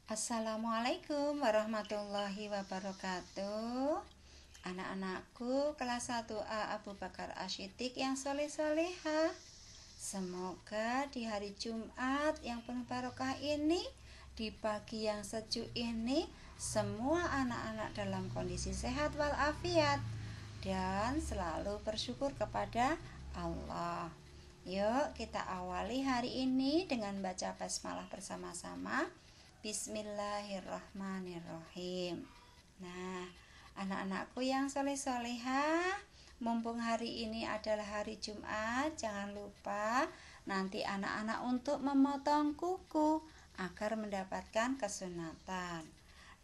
Assalamualaikum warahmatullahi wabarakatuh. Anak-anakku kelas 1A Abu Bakar Ashidik yang soleh-solehah. Semoga di hari Jumat yang penuh barokah ini, di pagi yang sejuk ini, semua anak-anak dalam kondisi sehat walafiat dan selalu bersyukur kepada Allah. Yuk kita awali hari ini dengan baca basmalah bersama-sama. Bismillahirrahmanirrahim. Nah, anak-anakku yang soleh-solehah, mumpung hari ini adalah hari Jumat, jangan lupa nanti anak-anak untuk memotong kuku agar mendapatkan kesunatan.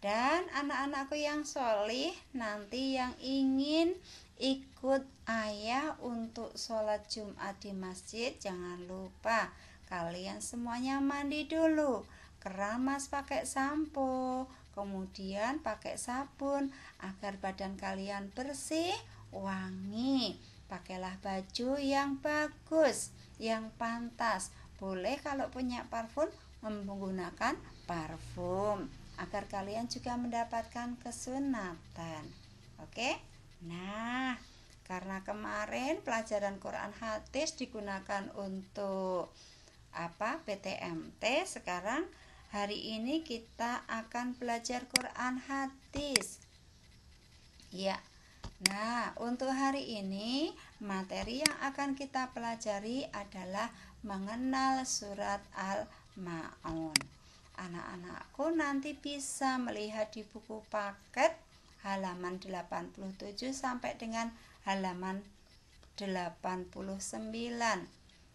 Dan anak-anakku yang soleh, nanti yang ingin ikut ayah untuk sholat Jumat di masjid, jangan lupa kalian semuanya mandi dulu, keramas pakai sampo, kemudian pakai sabun agar badan kalian bersih, wangi. Pakailah baju yang bagus, yang pantas. Boleh kalau punya parfum menggunakan parfum agar kalian juga mendapatkan kesunatan. Oke? Nah, karena kemarin pelajaran Quran hadis digunakan untuk PTMT, sekarang hari ini kita akan belajar Quran hadis. Ya. Nah, untuk hari ini materi yang akan kita pelajari adalah mengenal surat Al-Ma'un. Anak-anakku nanti bisa melihat di buku paket halaman 87 sampai dengan halaman 89.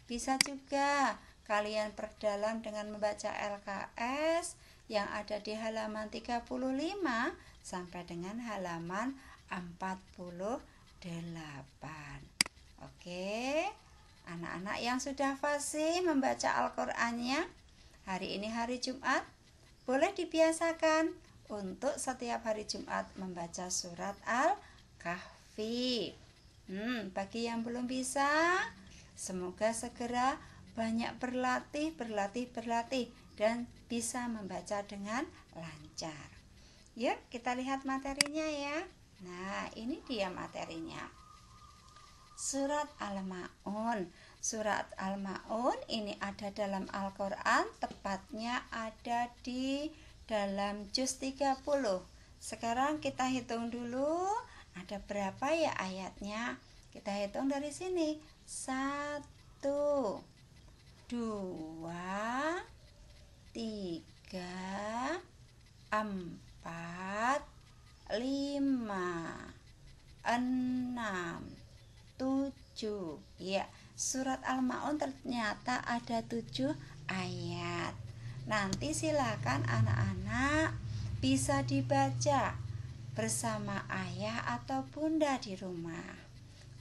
Bisa juga kalian perdalam dengan membaca LKS yang ada di halaman 35 sampai dengan halaman 48. Oke, anak-anak yang sudah fasih membaca Al-Qur'annya, hari ini hari Jumat, boleh dibiasakan untuk setiap hari Jumat membaca surat Al-Kahfi. Bagi yang belum bisa, semoga segera banyak berlatih dan bisa membaca dengan lancar. Yuk kita lihat materinya ya. Nah, ini dia materinya. Surat Al-Ma'un. Surat Al-Ma'un ini ada dalam Al-Quran, tepatnya ada di dalam juz 30. Sekarang kita hitung dulu ada berapa ya ayatnya. Kita hitung dari sini. 1, 2, 3, 4, 5, 6, 7. Ya, surat Al-Ma'un ternyata ada 7 ayat. Nanti silakan anak-anak bisa dibaca bersama ayah atau bunda di rumah.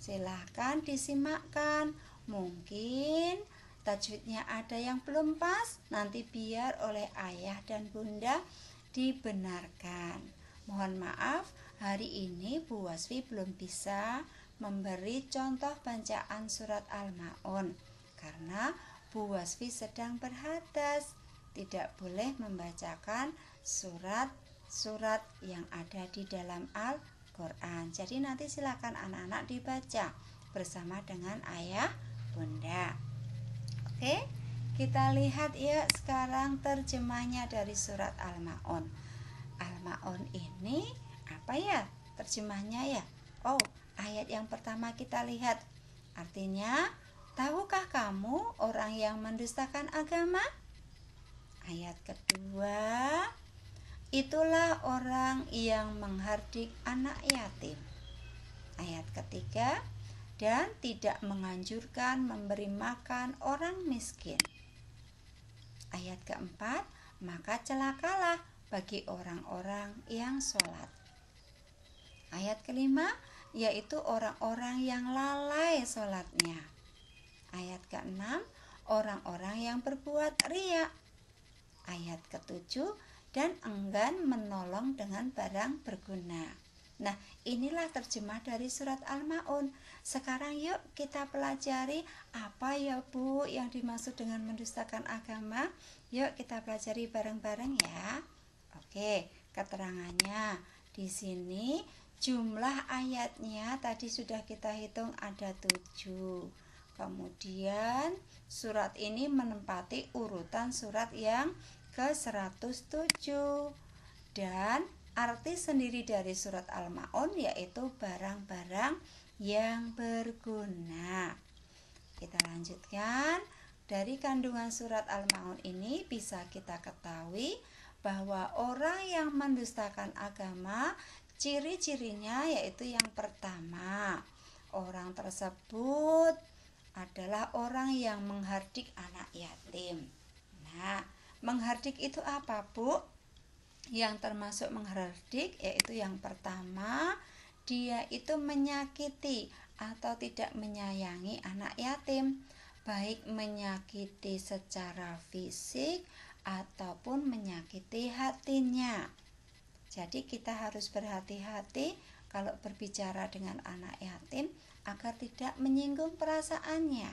Silakan disimakkan. Mungkin tajwidnya ada yang belum pas, nanti biar oleh ayah dan bunda dibenarkan. Mohon maaf, hari ini Bu Wasfi belum bisa memberi contoh bacaan surat Al-Ma'un karena Bu Wasfi sedang berhadas, tidak boleh membacakan surat-surat yang ada di dalam Al-Quran. Jadi nanti silakan anak-anak dibaca bersama dengan ayah bunda. Oke, kita lihat ya sekarang terjemahnya dari surat Al-Ma'un. Al-Ma'un ini apa ya terjemahnya ya? Oh, ayat yang pertama kita lihat. Artinya, tahukah kamu orang yang mendustakan agama? Ayat kedua, itulah orang yang menghardik anak yatim. Ayat ketiga, dan tidak menganjurkan memberi makan orang miskin. Ayat keempat, maka celakalah bagi orang-orang yang sholat. Ayat kelima, yaitu orang-orang yang lalai sholatnya. Ayat keenam, orang-orang yang berbuat riya. Ayat ketujuh, dan enggan menolong dengan barang berguna. Nah, inilah terjemah dari surat Al-Ma'un. Sekarang yuk kita pelajari apa ya Bu yang dimaksud dengan mendustakan agama. Yuk kita pelajari bareng-bareng ya. Oke, keterangannya di sini jumlah ayatnya tadi sudah kita hitung ada 7. Kemudian surat ini menempati urutan surat yang ke-107. Dan arti sendiri dari surat Al-Ma'un yaitu barang-barang yang berguna. Kita lanjutkan. Dari kandungan surat Al-Ma'un ini bisa kita ketahui bahwa orang yang mendustakan agama, ciri-cirinya yaitu yang pertama, orang tersebut adalah orang yang menghardik anak yatim. Nah, menghardik itu apa, Bu? Yang termasuk menghardik yaitu yang pertama, dia itu menyakiti atau tidak menyayangi anak yatim, baik menyakiti secara fisik ataupun menyakiti hatinya. Jadi kita harus berhati-hati kalau berbicara dengan anak yatim agar tidak menyinggung perasaannya.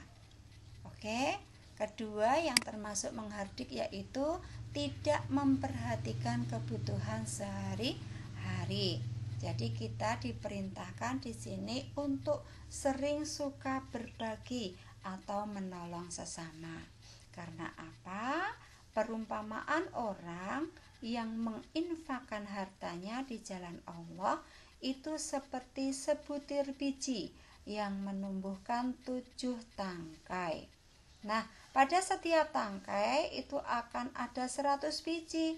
Oke. Kedua yang termasuk menghardik yaitu tidak memperhatikan kebutuhan sehari-hari. Jadi kita diperintahkan di sini untuk sering suka berbagi atau menolong sesama. Karena apa? Perumpamaan orang yang menginfakkan hartanya di jalan Allah itu seperti sebutir biji yang menumbuhkan 7 tangkai. Nah, pada setiap tangkai itu akan ada 100 biji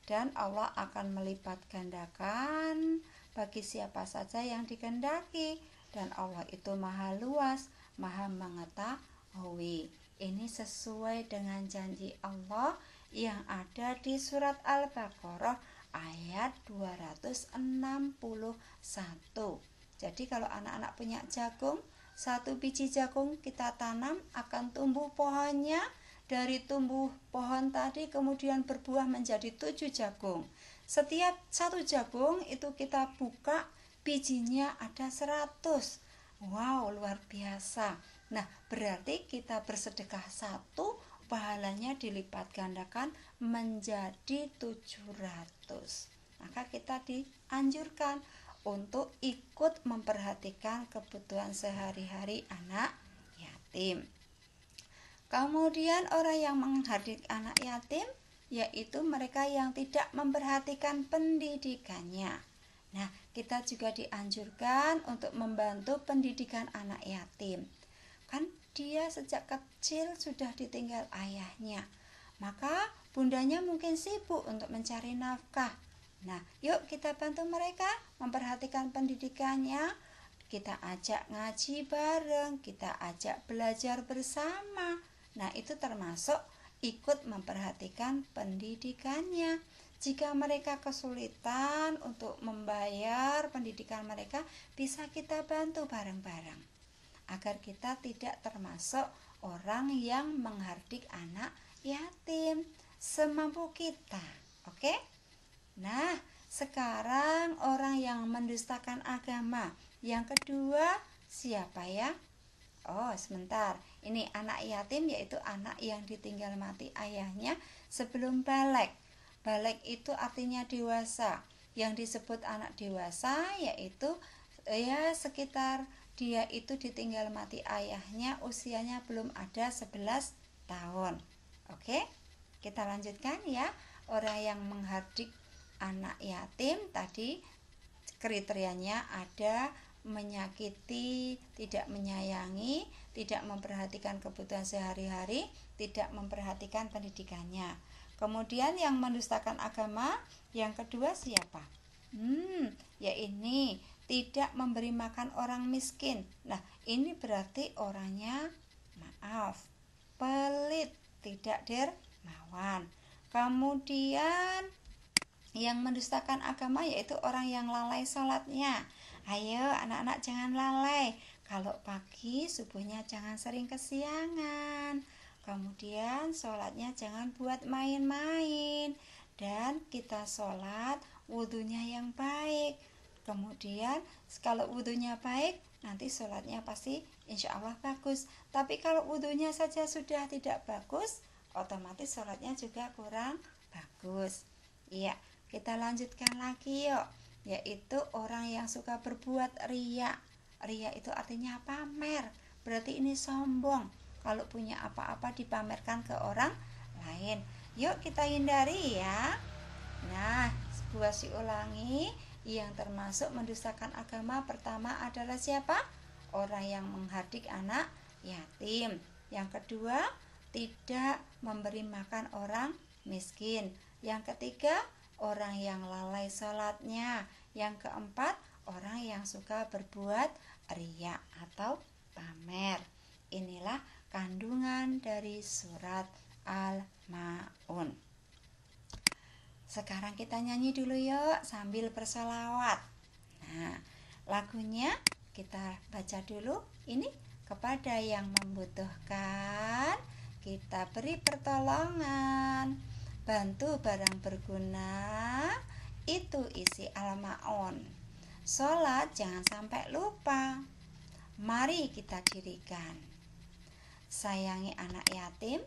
dan Allah akan melipat gandakan bagi siapa saja yang dikehendaki, dan Allah itu maha luas, maha mengetahui. Ini sesuai dengan janji Allah yang ada di surat Al-Baqarah ayat 261. Jadi kalau anak-anak punya jagung, 1 biji jagung kita tanam akan tumbuh pohonnya. Dari tumbuh pohon tadi kemudian berbuah menjadi 7 jagung. Setiap 1 jagung itu kita buka, bijinya ada 100. Wow, luar biasa. Nah, berarti kita bersedekah 1, pahalanya dilipat gandakan menjadi 700. Maka kita dianjurkan untuk ikut memperhatikan kebutuhan sehari-hari anak yatim. Kemudian orang yang menghardik anak yatim yaitu mereka yang tidak memperhatikan pendidikannya. Nah, kita juga dianjurkan untuk membantu pendidikan anak yatim. Kan dia sejak kecil sudah ditinggal ayahnya. Maka bundanya mungkin sibuk untuk mencari nafkah. Nah, yuk kita bantu mereka memperhatikan pendidikannya. Kita ajak ngaji bareng, kita ajak belajar bersama. Nah, itu termasuk ikut memperhatikan pendidikannya. Jika mereka kesulitan untuk membayar pendidikan mereka, bisa kita bantu bareng-bareng agar kita tidak termasuk orang yang menghardik anak yatim semampu kita. Oke? Nah, sekarang orang yang mendustakan agama. Yang kedua, siapa ya? Oh, sebentar. Ini anak yatim yaitu anak yang ditinggal mati ayahnya sebelum balik. Balik itu artinya dewasa. Yang disebut anak dewasa yaitu sekitar dia itu ditinggal mati ayahnya usianya belum ada 11 tahun. Oke? Kita lanjutkan ya. Orang yang menghardik anak yatim tadi kriterianya ada menyakiti, tidak menyayangi, tidak memperhatikan kebutuhan sehari-hari, tidak memperhatikan pendidikannya. Kemudian yang mendustakan agama, yang kedua siapa? Ya ini tidak memberi makan orang miskin. Nah, ini berarti orangnya pelit, tidak dermawan. Kemudian yang mendustakan agama yaitu orang yang lalai sholatnya. Ayo anak-anak jangan lalai. Kalau pagi subuhnya jangan sering kesiangan. Kemudian sholatnya jangan buat main-main. Dan kita sholat wudunya yang baik. Kemudian kalau wudunya baik, nanti sholatnya pasti insya Allah bagus. Tapi kalau wudunya saja sudah tidak bagus, otomatis sholatnya juga kurang bagus. Iya. kita lanjutkan lagi yuk, yaitu orang yang suka berbuat riya. Riya itu artinya pamer, berarti ini sombong. Kalau punya apa-apa dipamerkan ke orang lain. Yuk kita hindari ya. Nah, Buas ulangi, yang termasuk mendustakan agama pertama adalah siapa? Orang yang menghardik anak yatim. Yang kedua, tidak memberi makan orang miskin. Yang ketiga, orang yang lalai sholatnya. Yang keempat, orang yang suka berbuat riya atau pamer. Inilah kandungan dari surat Al-Ma'un. Sekarang kita nyanyi dulu yuk sambil bersolawat. Nah, lagunya kita baca dulu. Ini kepada yang membutuhkan kita beri pertolongan, bantu barang berguna, itu isi Al-Ma'un. Sholat jangan sampai lupa, mari kita dirikan. Sayangi anak yatim,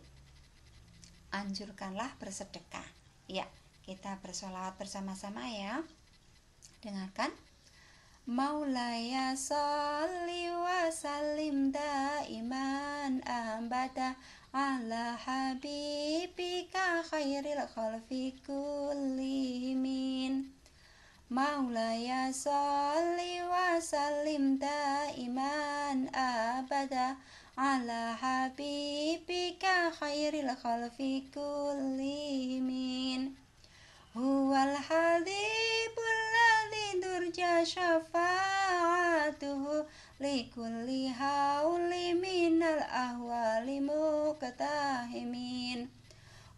anjurkanlah bersedekah. Ya, kita bersolawat bersama-sama ya. Dengarkan. Maulaya sholli wa sallim daiman abada ala habibika khairil khalqi kullihim. Maulaya sholli wa sallim daiman abada ala habibika khairil khalqi kullihim. Huwal hadibul ladzi durja syafa'atuhu likulli hauli minal ahwali muqtahimin.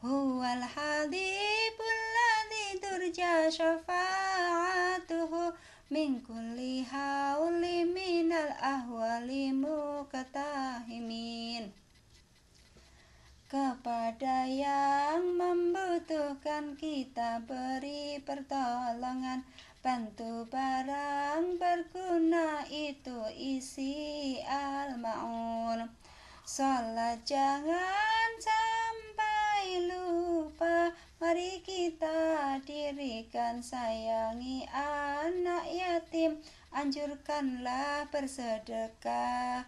Huwal hadibul ladzi durja syafa'atuhu min kulli hauli minal ahwali muqtahimin. Kepada yang membutuhkan kita beri pertolongan, bantu barang berguna, itu isi Al-Ma'un. Sholat jangan sampai lupa, mari kita dirikan. Sayangi anak yatim, anjurkanlah bersedekah.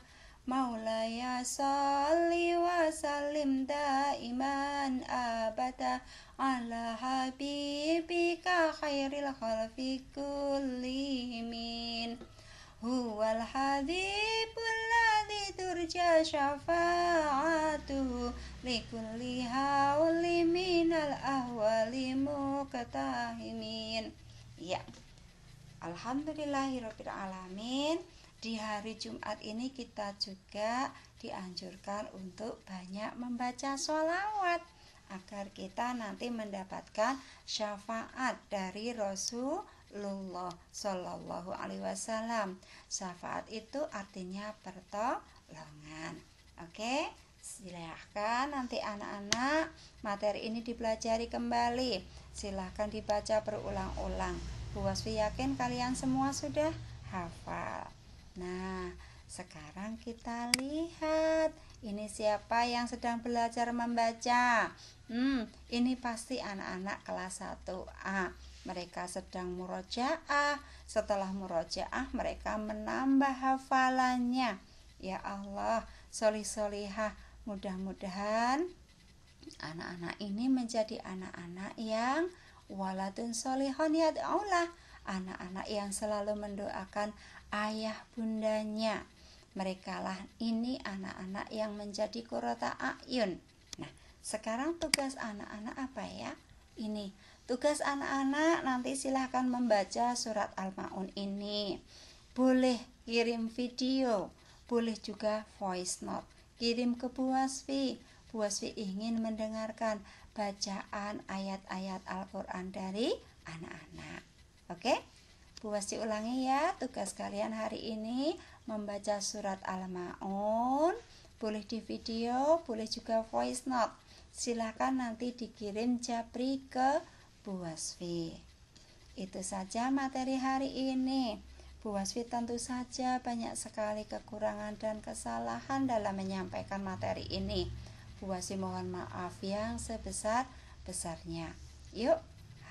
Maulaya sholli wa sallim daiman abada ala habibika khairil khalqi kullihim. Huwal hadibul ladzi turja syafa'atuhu likulli hauli minal ahwali muqtahimin. Ya, alhamdulillahirabbil alamin. Di hari Jumat ini kita juga dianjurkan untuk banyak membaca sholawat agar kita nanti mendapatkan syafaat dari Rasulullah Shallallahu Alaihi Wasallam. Syafaat itu artinya pertolongan. Oke, silahkan nanti anak-anak materi ini dipelajari kembali. Silahkan dibaca berulang-ulang. Bu Wasfi yakin kalian semua sudah hafal. Nah, sekarang kita lihat ini siapa yang sedang belajar membaca. Ini pasti anak-anak kelas 1A. Mereka sedang murojaah. Setelah murojaah mereka menambah hafalannya. Ya Allah, solih-solihah, mudah-mudahan anak-anak ini menjadi anak-anak yang waladun solihon yad'aulah, anak-anak yang selalu mendoakan ayah bundanya. Merekalah ini anak-anak yang menjadi qurrata a'yun. Nah, sekarang tugas anak-anak apa ya? Ini tugas anak-anak, nanti silahkan membaca surat Al-Ma'un ini. Boleh kirim video, boleh juga voice note, kirim ke Bu Wasfi. Bu Wasfi ingin mendengarkan bacaan ayat-ayat Al-Quran dari anak-anak. Oke? Bu Wasfi ulangi ya, tugas kalian hari ini membaca surat Al-Ma'un. Boleh di video, boleh juga voice note. Silakan nanti dikirim japri ke Bu Wasfi. Itu saja materi hari ini. Bu Wasfi tentu saja banyak sekali kekurangan dan kesalahan dalam menyampaikan materi ini. Bu Wasfi mohon maaf yang sebesar-besarnya. Yuk,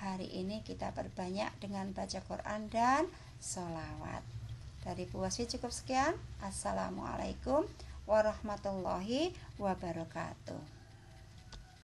hari ini kita perbanyak dengan baca Quran dan sholawat. Dari Bu Wasfi cukup sekian. Assalamualaikum warahmatullahi wabarakatuh.